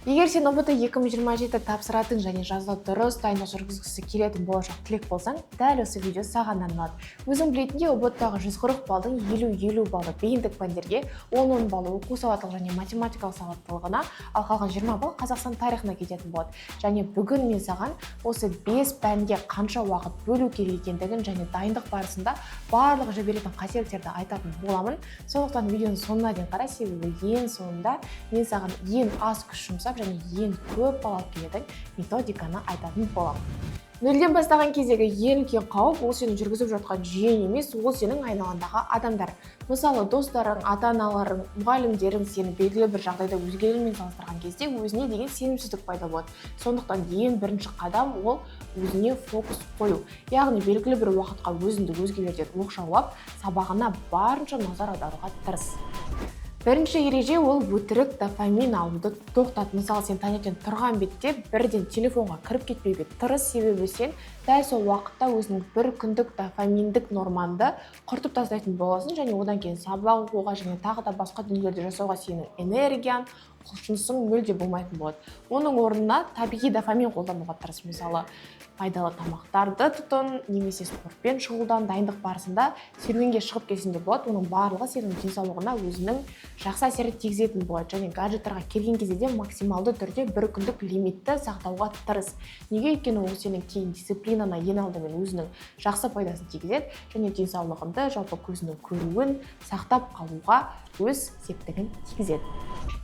Егер сен ұбт 2027 тапсыратын және жазда дұрыс дайындық жүргізгісі келетін болашақ түлек болсаң, дәл осы видео саған арналады. Өзің білетіндей, ұбт-тағы 140 балдың 50-50 балды бейіндік пәндерге, 10-10 балды оқу сауаттылық және математикалық сауаттылығына, ал қалған 20 бал Қазақстан тарихына кететін болады. Және бүгін мен саған осы 5 пәнге қанша уақыт бөлу керек екендігін және дайындық барысында барлық жіберетін қателіктерді айтатын боламын. Сондықтан видеоның соңына дейін қара, себебі ең соңында мен саған ең аз күш жұмсап және ең көп балл алып келетін методиканы айтатын боламын. Нөлден бастаған кездегі ең үлкен қауіп ол сенің жүргізіп жатқан жүйең емес, ол сенің айналаңдағы адамдар. Мысалы, достарың, ата-аналарың, мұғалімдерің сені белгілі бір жағдайда өзгелермен салыстырған кезде өзіне деген сенімсіздік пайда болады. Сондықтан ең бірінші қадам ол өзіне фокус қою. Яғни белгілі бір уақытқа өзіңді өзгелерден оқшаулап, сабағына барынша назар аударуға тырыс. Бірінші ереже ол өтірік дофамин алуды тоқтат. Мысалы, сен таңертең тұрған бетте бірден телефонға кіріп кетпеуге тырыс, себебі сен дәл сол уақытта өзінің бір күндік дофаминдік норманды құртып тастайтын боласың және одан кейін сабақ оқуға және тағы да басқа дүниелерді жасауға сенің энергияң, құлшынысың мүлде болмайтын болады. Оның орнына табиғи дофамин қолдануға тырыс. Мысалы, пайдалы тамақтарды тұтын, немесе спортпен шұғылдан. Дайындық барысында серуенге шығып келсең де болады. Оның барлығы сенің денсаулығына өзінің жақсы әсерін тигізетін болады. Және гаджеттарға келген кезде де максималды түрде бір күндік лимитті сақтауға тырыс. Неге? Өйткені ол сенің кейін дисциплинаны ең алдымен өзінің жақсы пайдасын тигізеді және денсаулығыңды, жалпы көзінің көруін сақтап қалуға өз септігін тигізеді.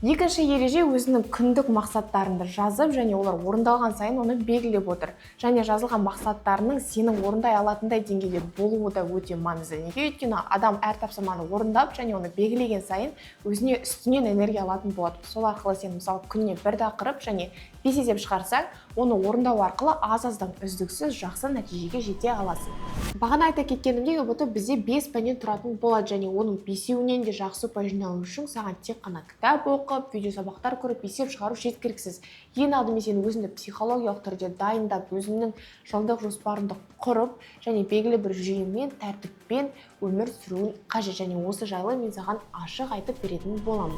Екінші ереже өзінің күндік мақсаттарыңды жазып және олар орындалған сайын оны белгілеп отыр. Және жазылған мақсаттарының сенің орындай алатындай деңгейде болуы да өте маңызды. Неге? Өйткені адам әр тапсырманы орындап және оны белгілеген сайын өзіне үстінен энергия алатын болады. Сол арқылы сен мысалы күніне бір тақырып және 5 есеп шығарсаң, оны орындау арқылы аз-аздан үздіксіз жақсы нәтижеге жете аласың. Бағана айта кеткенімдей, ұбт бізде 5 пәннен тұратын болады және оның 5-еуінен де жақсы ұпай жинау үшін саған тек қана кітап оқып, видео сабақтар көріп, есеп шығару жеткіліксіз. Ең алдымен сен өзіңді психологиялық түрде дайындап, өзіңнің жылдық жоспарыңды құрып және белгілі бір жүйемен, тәртіппен өмір сүруің қажет. Және осы жайлы мен саған ашық айтып беретін боламын.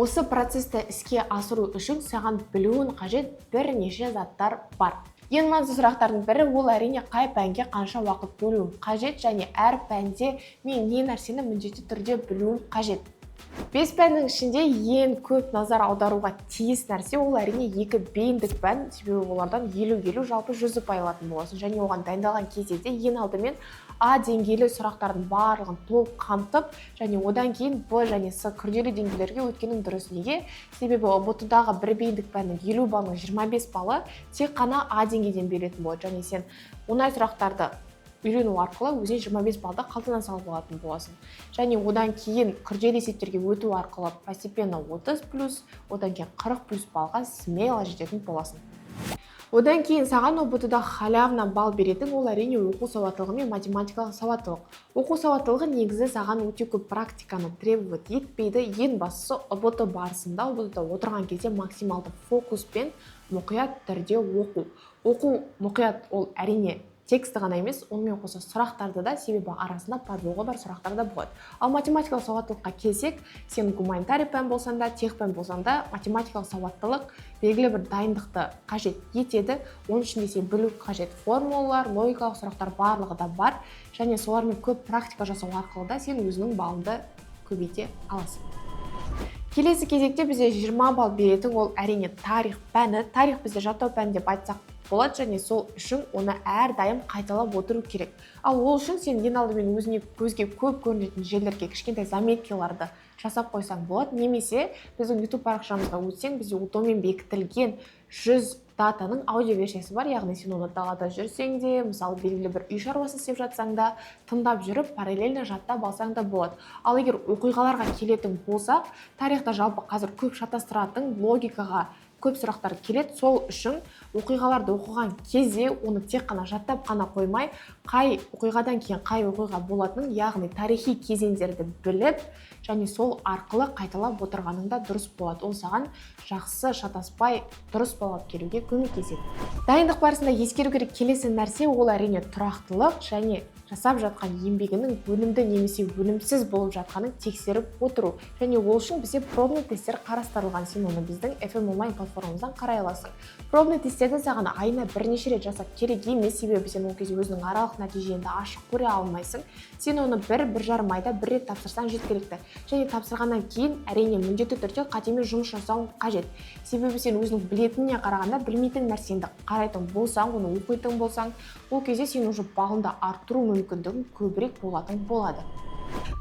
Осы процесті іске асыру үшін саған білуің қажет бірнеше заттар бар. Ең маңызды сұрақтардың бірі ол әрине қай пәнге қанша уақыт бөлуім қажет және әр пәнде мен не нәрсені міндетті түрде білуім қажет. 5 пәннің ішінде ең көп назар аударуға тиіс нәрсе ол әрине 2 бейіндік пән, себебі олардан 50-50 жалпы 100 ұпай алатын боласың. Және оған дайындалған кезде ең алдымен А деңгейлі сұрақтардың барлығын толық қамтып, және одан кейін Б және С күрделі деңгейлерге өткенің дұрыс. Неге? Себебі ұбт-дағы бір бейіндік пәннің 50 балының 25 балы тек қана А деңгейден беретін болады. Және сен оңай сұрақтарды үйрену арқылы өзіне 25 балды қалтаңнан салып алатын боласың. Және одан кейін күрделі есептерге өту арқылы постепенно 30+, одан кейін 40+ балға смело жететін боласың. Одан кейін саған ұбт-да халявна балл беретін ол әрине оқу сауаттылығы мен математикалық сауаттылық. Оқу сауаттылығы негізі саған өте көп практиканы требовать етпейді. Ең бастысы ұбт барысында, ұбт-да отырған кезде максималды фокуспен мұқият түрде оқу. Оқу мұқият ол әрине тексті ғана емес, онымен қоса сұрақтарды да, себебі арасында подвоғы бар сұрақтар да болады. Ал математикалық сауаттылыққа келсек, сен гуманитарий пән болсан да, тех пән болсан да, математикалық сауаттылық белгілі бір дайындықты қажет етеді. Оның ішінде сен білу қажет формулалар, логикалық сұрақтар барлығы да бар және солармен көп практика жасау арқылы да сен өзінің балыңды көбейте аласың. Келесі кезекте бізде 20 балл беретін ол әрине тарих пәні. Тарих бізде жаттау пәні деп айтсақ болады және сол үшін оны әрдайым қайталап отыру керек. Ал ол үшін сен ең алдымен өзіне көзге көп көрінетін жерлерге кішкентай заметкаларды жасап қойсаң болады. Немесе біздің YouTube парақшамызға өтсең, бізде утомен бекітілген 100 датаның аудио версиясы бар. Яғни сен оны далада жүрсең де, мысалы белгілі бір үй шаруасын істеп жатсаң да, тыңдап жүріп, параллельно жаттап алсаң да болады. Ал егер оқиғаларға келетін болсақ, тарихта жалпы қазір көп шатастыратын логикаға көп сұрақтар келеді. Сол үшін оқиғаларды оқыған кезде оны тек қана жаттап қана қоймай, қай оқиғадан кейін қай оқиға болатынын, яғни тарихи кезеңдерді біліп, және сол арқылы қайталап отырғаныңда дұрыс болады. Ол саған жақсы шатаспай дұрыс балл келуге көмектеседі. Дайындық барысында ескеру керек келесі нәрсе ол әрине тұрақтылық және жасап жатқан еңбегінің өнімді немесе өнімсіз болып жатқанын тексеріп отыру. Және ол үшін бізде пробный тесттер қарастырылған. Сен оны біздің FM онлайн платформамыздан қарай аласың. Пробный тесттерді саған айына бірнеше рет жасап керек емес, себебі сен ол кезде өзінің аралық нәтижеңді ашық көре алмайсың. Сен оны 1-1,5 айда бір рет тапсырсаң жеткілікті. Және тапсырғаннан кейін әрине міндетті түрде қатемен жұмыс жасауың қажет. Себебі сен өзің білетініне қарағанда білмейтін нәрсеңді қарайтын болсаң, оны оқитын болсаң, ол кезде сен уже балыңды арттыру мүмкіндігің көбірек болатын болады.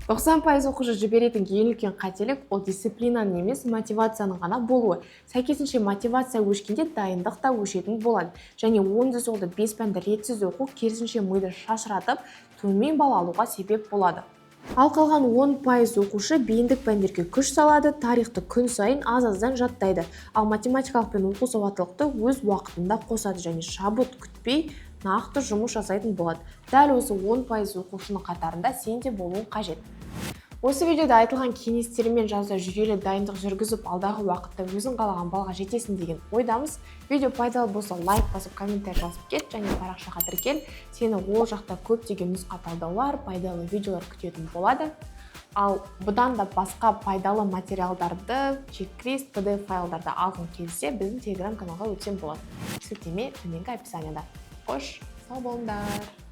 90% оқушы жіберетін ең үлкен қателік ол дисциплинаның емес, мотивацияның ғана болуы. Сәйкесінше мотивация өшкенде дайындық та өшетін болады. Және онды-солды 5 пәнді ретсіз оқу керісінше миды шашыратып, төмен балл алуға себеп болады. Ал қалған 10% оқушы бейіндік пәндерге күш салады, тарихты күн сайын аз-аздан жаттайды. Ал математикалық пен оқу сауаттылықты өз уақытында қосады және шабыт күтпей нақты жұмыс жасайтын болады. Дәл осы 10% оқушының қатарында сен де болуың қажет. Осы видеода айтылған кеңестермен жазда жүйелі дайындық жүргізіп, алдағы уақытта өзің қалаған балға жетесің деген ойдамыз. Видео пайдалы болса лайк басып, комментарий жазып кет және парақшаға тіркел. Сені ол жақта көптеген нұсқа талдаулар, пайдалы видеолар күтетін болады. Ал бұдан да басқа пайдалы материалдарды, чек-лист, PDF файлдарды алғың келсе, біздің Telegram каналға өтсең болады. Сілтеме төменгі описанияда. Қош, сау болыңдар.